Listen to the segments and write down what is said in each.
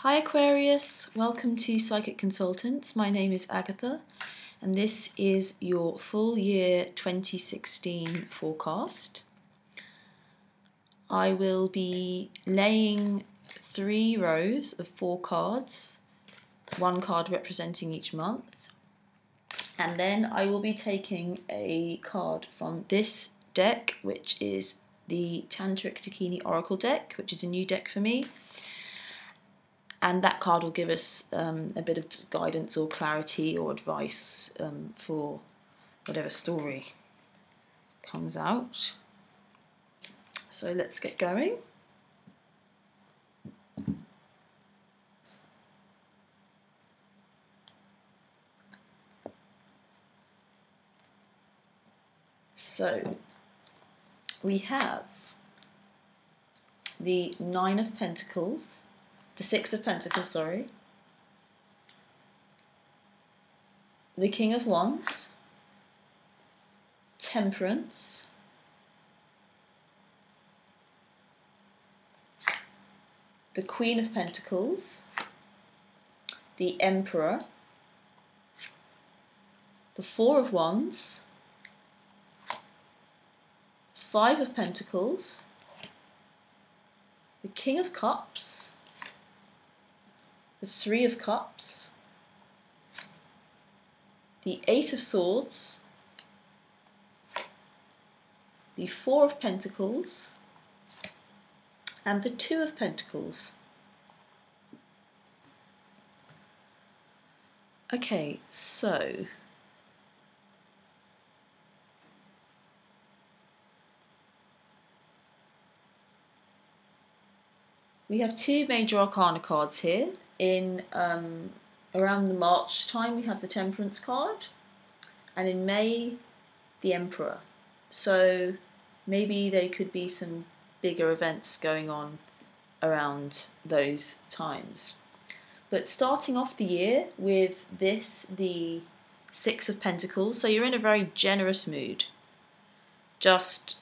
Hi Aquarius, welcome to Psychic Consultants. My name is Agatha and this is your full year 2016 forecast. I will be laying 3 rows of 4 cards, 1 card representing each month, and then I will be taking a card from this deck, which is the Tantric Dakini Oracle deck, which is a new deck for me. And that card will give us a bit of guidance or clarity or advice for whatever story comes out. So let's get going. So we have the Nine of Pentacles, the Six of Pentacles, sorry, the King of Wands, Temperance, the Queen of Pentacles, the Emperor, the Four of Wands, Five of Pentacles, the King of Cups, the Three of Cups, the Eight of Swords, the Four of Pentacles, and the Two of Pentacles. Okay, so we have 2 major arcana cards here. In around the March time we have the Temperance card, and in May the Emperor. So maybe there could be some bigger events going on around those times. But starting off the year with this, the Six of Pentacles, so you're in a very generous mood. Just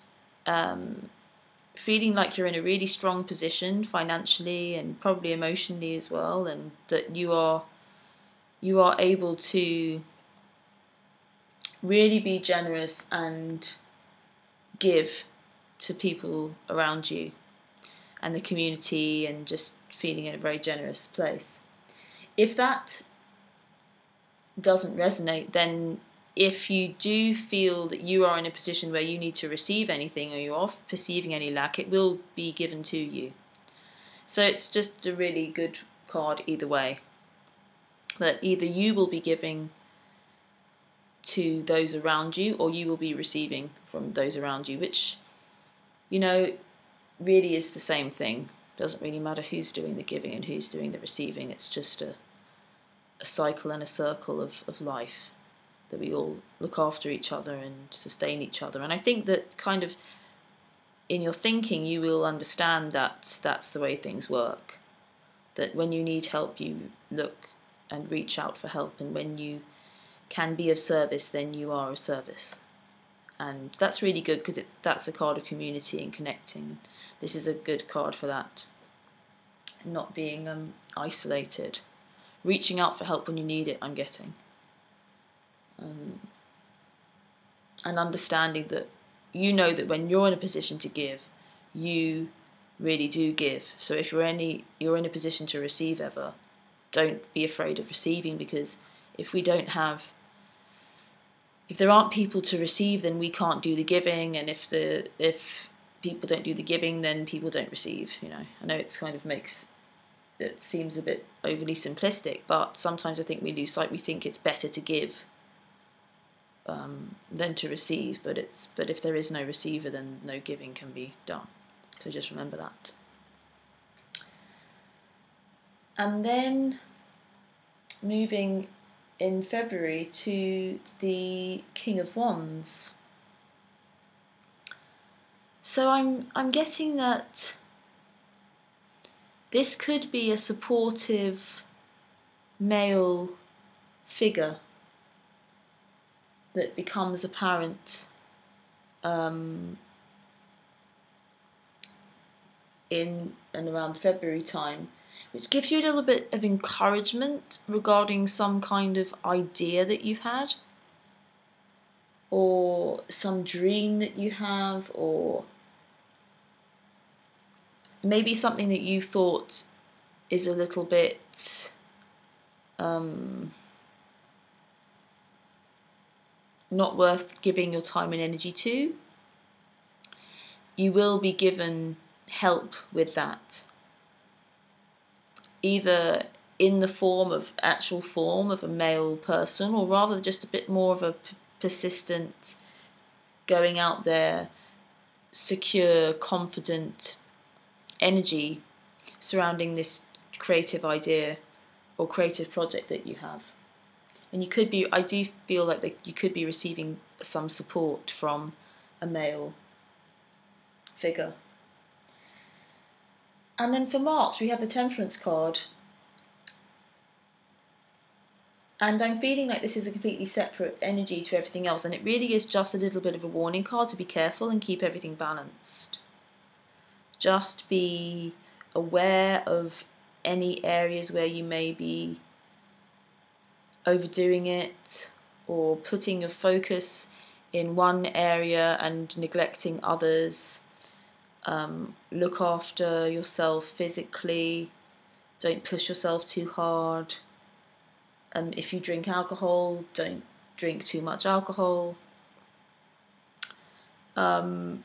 feeling like you're in a really strong position financially and probably emotionally as well, and that you are able to really be generous and give to people around you and the community, and just feeling in a very generous place. If that doesn't resonate, then if you do feel that you are in a position where you need to receive anything or you're perceiving any lack, it will be given to you. So it's just a really good card either way. That either you will be giving to those around you or you will be receiving from those around you, which, you know, really is the same thing. Doesn't really matter who's doing the giving and who's doing the receiving. It's just a cycle and a circle of life, that we all look after each other and sustain each other. And I think that kind of in your thinking you will understand that that's the way things work. That when you need help you look and reach out for help, and when you can be of service then you are of service. And that's really good because that's a card of community and connecting. This is a good card for that. Not being isolated. Reaching out for help when you need it, I'm getting. And understanding that you know that when you're in a position to give, you really do give. So if you're in a position to receive ever, don't be afraid of receiving, because if there aren't people to receive, then we can't do the giving, and if people don't do the giving, then people don't receive. You know, I know it seems a bit overly simplistic, but sometimes I think we lose sight. We think it's better to give than to receive, but if there is no receiver, then no giving can be done. So just remember that. And then moving in February to the King of Wands. So I'm getting that this could be a supportive male figure that becomes apparent in and around February time. which gives you a little bit of encouragement regarding some kind of idea that you've had, or some dream that you have, or maybe something that you thought is a little bit not worth giving your time and energy to. You will be given help with that, either in the actual form of a male person, or rather just a bit more of a persistent, going out there, secure, confident energy surrounding this creative idea or creative project that you have. And I do feel like you could be receiving some support from a male figure. And then for March, we have the Temperance card. And I'm feeling like this is a completely separate energy to everything else, and it really is just a little bit of a warning card to be careful and keep everything balanced. Just be aware of any areas where you may be overdoing it, or putting your focus in one area and neglecting others. Look after yourself physically. Don't push yourself too hard. If you drink alcohol, don't drink too much alcohol. I'm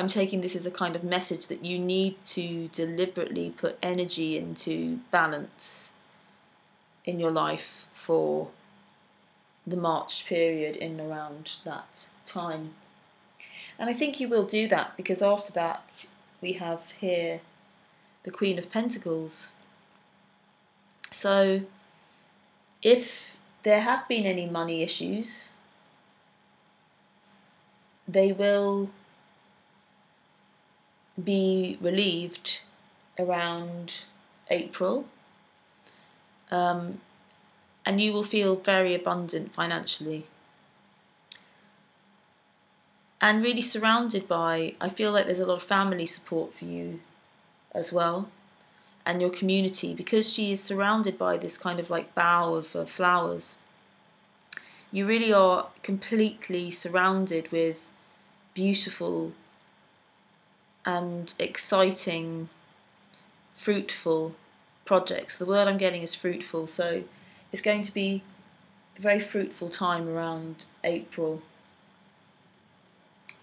taking this as a kind of message that you need to deliberately put energy into balance in your life for the March period, in around that time. And I think you will do that, because after that we have here the Queen of Pentacles. So if there have been any money issues, they will be relieved around April, and you will feel very abundant financially, and really surrounded by, I feel like there's a lot of family support for you as well, and your community, because she is surrounded by this kind of like bough of flowers. You really are completely surrounded with beautiful and exciting, fruitful projects. The word I'm getting is fruitful, so it's going to be a very fruitful time around April.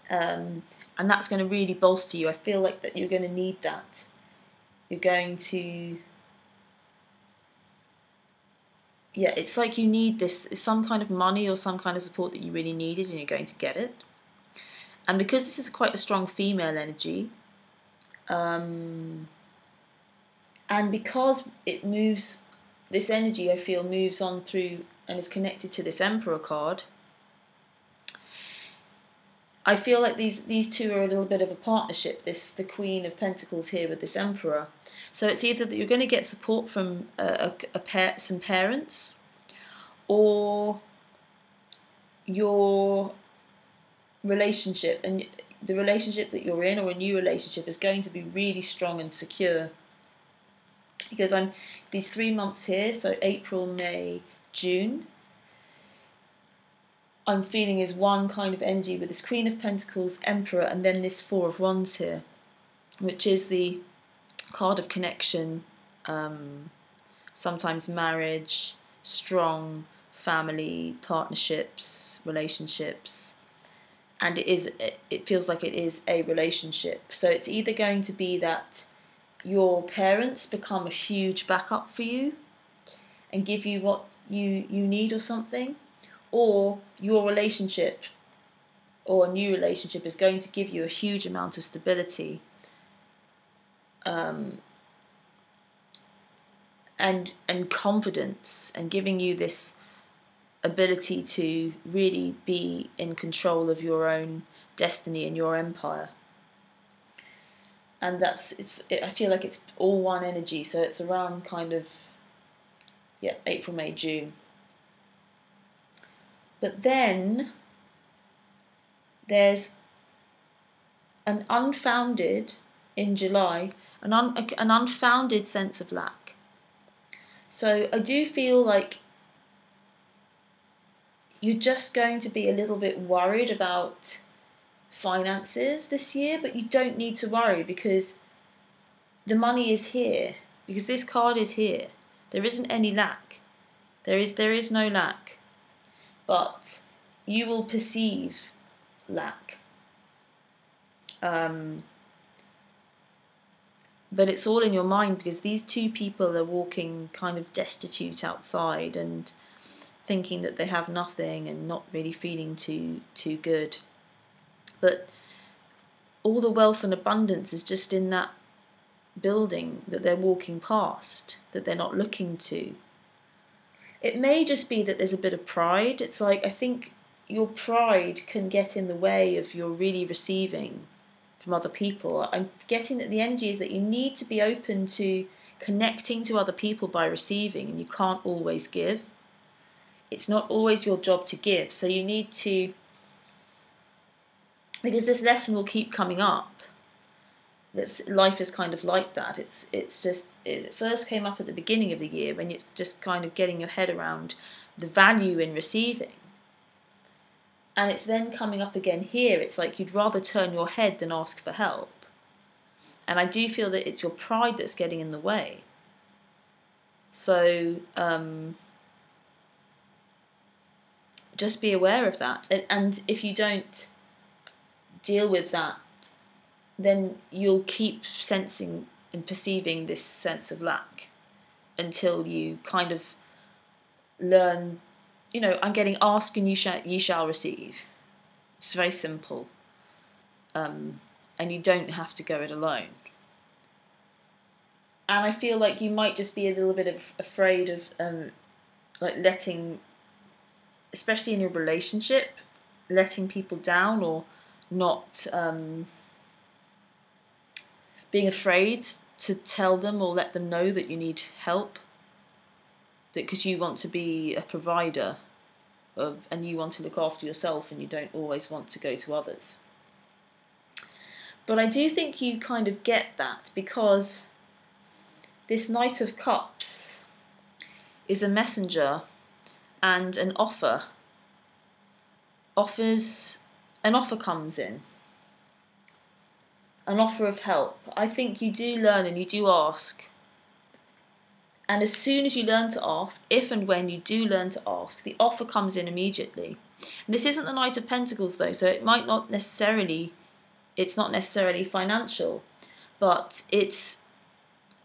And that's going to really bolster you. I feel like that you're going to need that. You're going to, it's like you need this, some kind of money or some kind of support that you really needed, and you're going to get it. And because this is quite a strong female energy, and because it moves, this energy I feel moves on through and is connected to this Emperor card, I feel like these two are a little bit of a partnership, the Queen of Pentacles here with this Emperor. So it's either that you're going to get support from some parents, or your relationship, and the relationship that you're in, or a new relationship, is going to be really strong and secure. Because these 3 months here, so April, May, June, I'm feeling is one kind of energy with this Queen of Pentacles, Emperor, and then this Four of Wands here, which is the card of connection, sometimes marriage, strong family, partnerships, relationships, and it feels like it is a relationship. So it's either going to be that your parents become a huge backup for you and give you what you need or something, or your relationship or a new relationship is going to give you a huge amount of stability, and confidence, and giving you this ability to really be in control of your own destiny and your empire. And I feel like it's all one energy, so it's around kind of April, May, June. But then there's an unfounded, in July, an unfounded sense of lack. So I do feel like you're just going to be a little bit worried about finances this year, but you don't need to worry because the money is here, because this card is here. There isn't any lack. There is no lack. But you will perceive lack. But it's all in your mind, because these two people are walking kind of destitute outside and thinking that they have nothing and not really feeling too good. But all the wealth and abundance is just in that building that they're walking past, that they're not looking to. It may just be that there's a bit of pride. It's like, I think your pride can get in the way of your really receiving from other people. I'm getting that the energy is that you need to be open to connecting to other people by receiving, and you can't always give. It's not always your job to give, so you need to, because this lesson will keep coming up. Life is kind of like that. It first came up at the beginning of the year when it's just kind of getting your head around the value in receiving. And it's then coming up again here. It's like you'd rather turn your head than ask for help. And I do feel that it's your pride that's getting in the way. So just be aware of that. And if you don't deal with that, then you'll keep sensing and perceiving this sense of lack until you kind of learn, I'm getting ask and ye shall receive. It's very simple. And you don't have to go it alone. And I feel like you might just be a little bit afraid of like letting, especially in your relationship, letting people down, or not being afraid to tell them or let them know that you need help, because you want to be a provider and you want to look after yourself, and you don't always want to go to others. But I do think you kind of get that, because this Knight of Cups is a messenger and an offer. An offer comes in. An offer of help. I think you do learn and you do ask. And as soon as you learn to ask, if and when you do learn to ask, the offer comes in immediately. And this isn't the Knight of Pentacles though, so it's not necessarily financial, but it's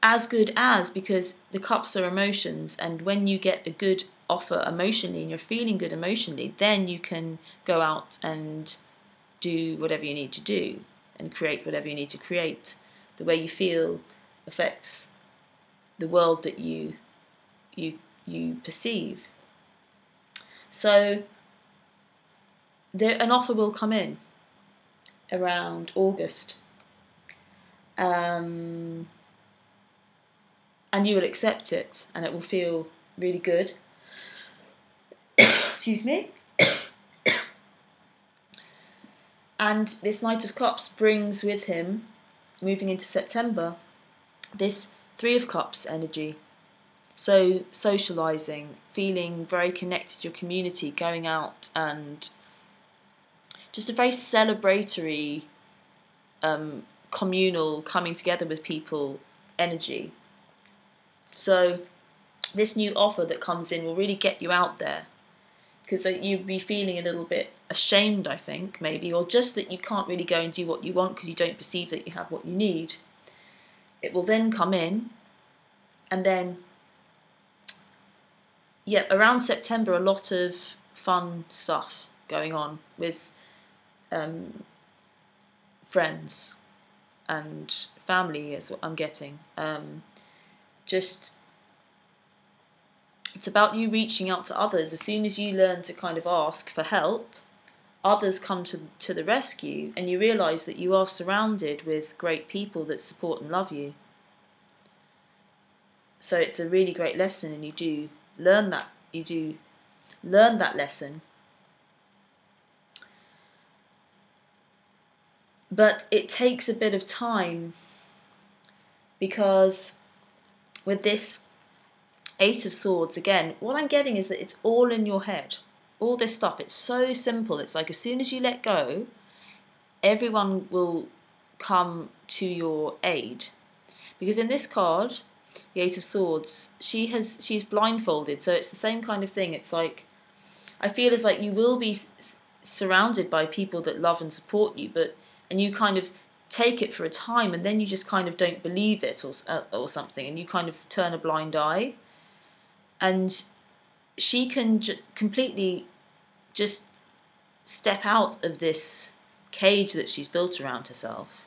as good as, because the cups are emotions, and when you get a good offer emotionally and you're feeling good emotionally, then you can go out and do whatever you need to do and create whatever you need to create. The way you feel affects the world that you perceive. So an offer will come in around August, and you will accept it, and it will feel really good. Excuse me. And this Knight of Cups brings with him, moving into September, this Three of Cups energy. So socialising, feeling very connected to your community, going out, and just a very celebratory, communal, coming together with people energy. So this new offer that comes in will really get you out there, because you'd be feeling a little bit ashamed, I think, maybe, or just that you can't really go and do what you want because you don't perceive that you have what you need. It will then come in, and then, around September, a lot of fun stuff going on with friends and family is what I'm getting. It's about you reaching out to others. As soon as you learn to kind of ask for help, others come to the rescue, and you realise that you are surrounded with great people that support and love you. So it's a really great lesson, and you do learn that. You do learn that lesson. But it takes a bit of time, because with this Eight of Swords, again, what I'm getting is that it's all in your head. All this stuff, it's so simple. It's like as soon as you let go, everyone will come to your aid. Because in this card, the Eight of Swords, she's blindfolded, so it's the same kind of thing. It's like, I feel as like you will be surrounded by people that love and support you, and you kind of take it for a time, and then you just kind of don't believe it or something, and you kind of turn a blind eye. And she can completely just step out of this cage that she's built around herself.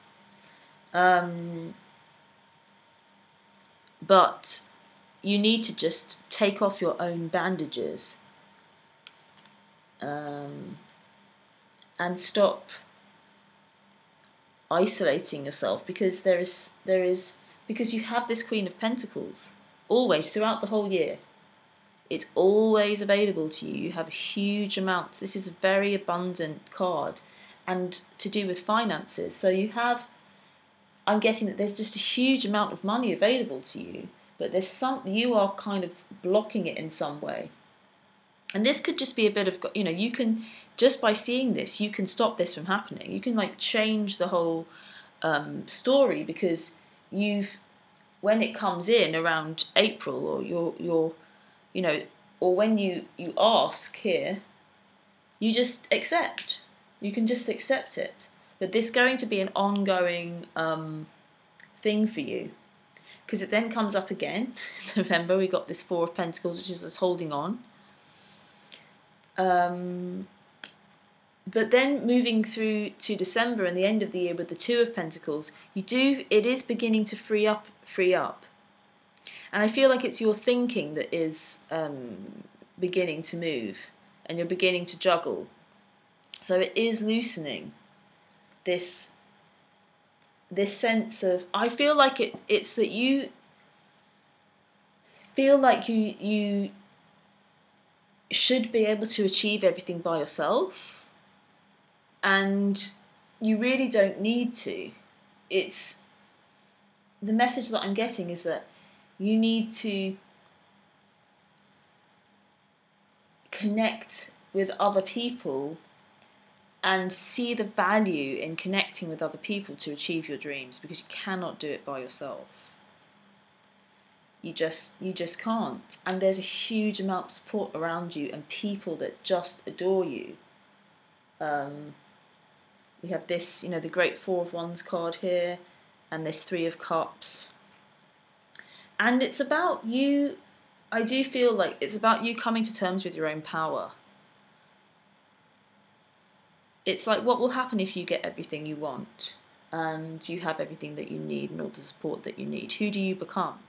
But you need to just take off your own bandages and stop isolating yourself, because because you have this Queen of Pentacles always throughout the whole year. It's always available to you. You have a huge amount. This is a very abundant card, and to do with finances. So I'm getting that there's just a huge amount of money available to you, but you are kind of blocking it in some way. And this could just be a bit of, you can, just by seeing this, you can stop this from happening. You can like change the whole story, because when it comes in around April, or or when you ask here, you just accept. You can just accept it. But this is going to be an ongoing thing for you, because it then comes up again. In November, we got this Four of Pentacles, which is us holding on. But then moving through to December and the end of the year with the Two of Pentacles, it is beginning to free up. And I feel like it's your thinking that is beginning to move, and you're beginning to juggle. So it is loosening this sense of, I feel like it's that you feel like you should be able to achieve everything by yourself, and you really don't need to. It's the message that I'm getting is that you need to connect with other people and see the value in connecting with other people to achieve your dreams, because you cannot do it by yourself. You just can't. And there's a huge amount of support around you and people that just adore you. We have this, the Great Four of Wands card here, and this Three of Cups. And it's about you, I do feel like it's about you coming to terms with your own power. It's like, what will happen if you get everything you want and you have everything that you need and all the support that you need? Who do you become?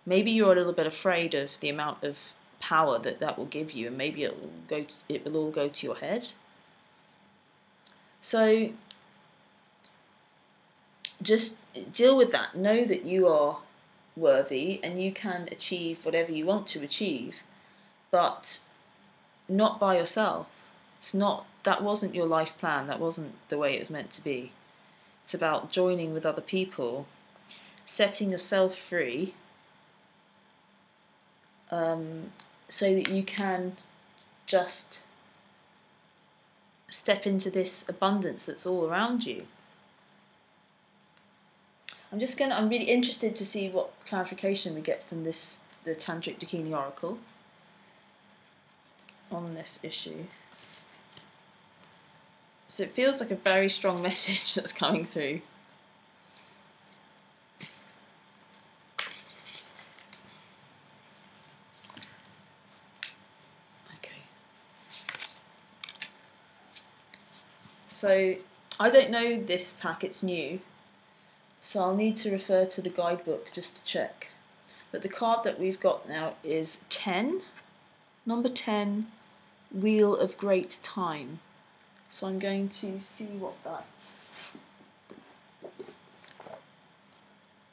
Maybe you're a little bit afraid of the amount of power that will give you, and maybe it will all go to your head. So just deal with that. Know that you are worthy and you can achieve whatever you want to achieve, but not by yourself. That wasn't your life plan. That wasn't the way it was meant to be. It's about joining with other people, setting yourself free, so that you can just step into this abundance that's all around you. I'm really interested to see what clarification we get from the Tantric Dakini Oracle on this issue. So it feels like a very strong message that's coming through. Okay. So I don't know this pack, it's new. So I'll need to refer to the guidebook just to check. But the card that we've got now is 10. Number 10, Wheel of Great Time. So I'm going to see what that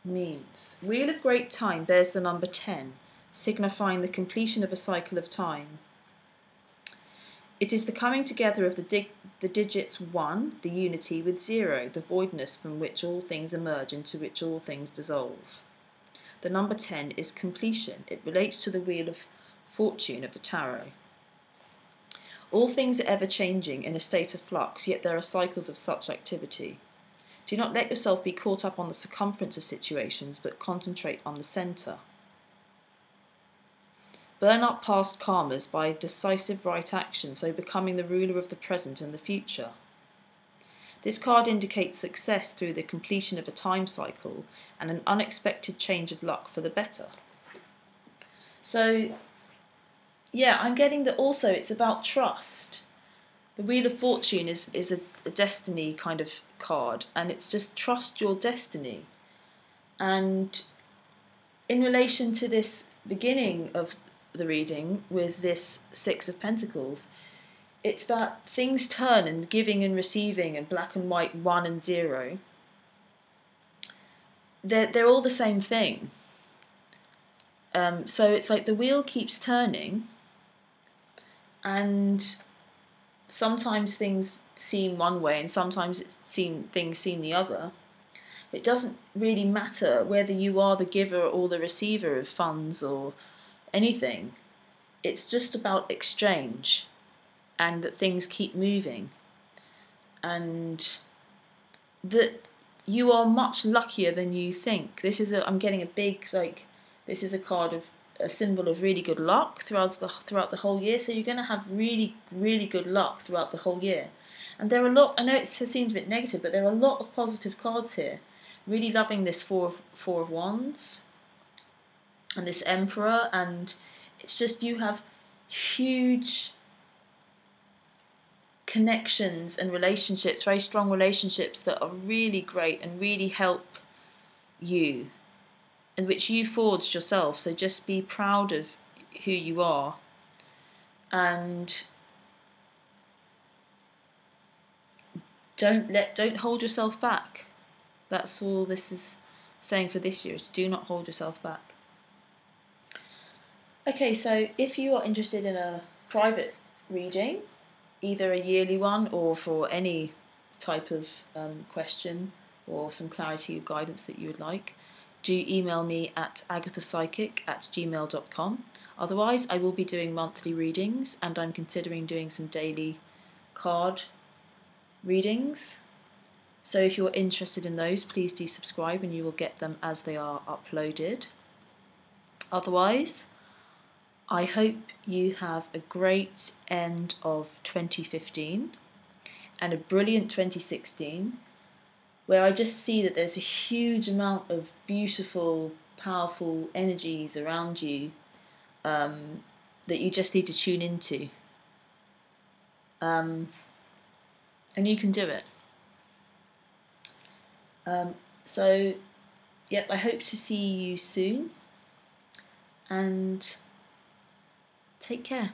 means. Wheel of Great Time bears the number 10, signifying the completion of a cycle of time. It is the coming together of the digits 1, the unity, with 0, the voidness from which all things emerge, into which all things dissolve. the number 10 is completion. It relates to the Wheel of Fortune of the Tarot. All things are ever changing in a state of flux, yet there are cycles of such activity. Do not let yourself be caught up on the circumference of situations, but concentrate on the centre. Burn up past karmas by decisive right action, so becoming the ruler of the present and the future. This card indicates success through the completion of a time cycle and an unexpected change of luck for the better. So, yeah, I'm getting that also it's about trust. The Wheel of Fortune is a destiny kind of card, and it's just trust your destiny. And in relation to this beginning of the reading with this Six of Pentacles, it's that things turn, and giving and receiving and black and white, 1 and 0. They're all the same thing. So it's like the wheel keeps turning, and sometimes things seem one way and sometimes things seem the other. It doesn't really matter whether you are the giver or the receiver of funds or anything. It's just about exchange, and that things keep moving, and that you are much luckier than you think. I'm getting a big, this is a card of a symbol of really good luck throughout the whole year. So you're going to have really, really good luck throughout the whole year. And there are a lot, I know it seems a bit negative, but there are a lot of positive cards here. Really loving this Four of Wands and this Emperor, and it's just you have huge connections and relationships, very strong relationships that are really great and really help you, and which you forged yourself. So just be proud of who you are, and don't hold yourself back. That's all this is saying for this year, is do not hold yourself back. Okay, so if you are interested in a private reading, either a yearly one or for any type of question or some clarity or guidance that you would like, do email me at agathapsychic@gmail.com. Otherwise, I will be doing monthly readings, and I'm considering doing some daily card readings. So if you're interested in those, please do subscribe and you will get them as they are uploaded. Otherwise, I hope you have a great end of 2015 and a brilliant 2016, where I just see that there's a huge amount of beautiful, powerful energies around you that you just need to tune into. And you can do it. So, yep, I hope to see you soon, and take care.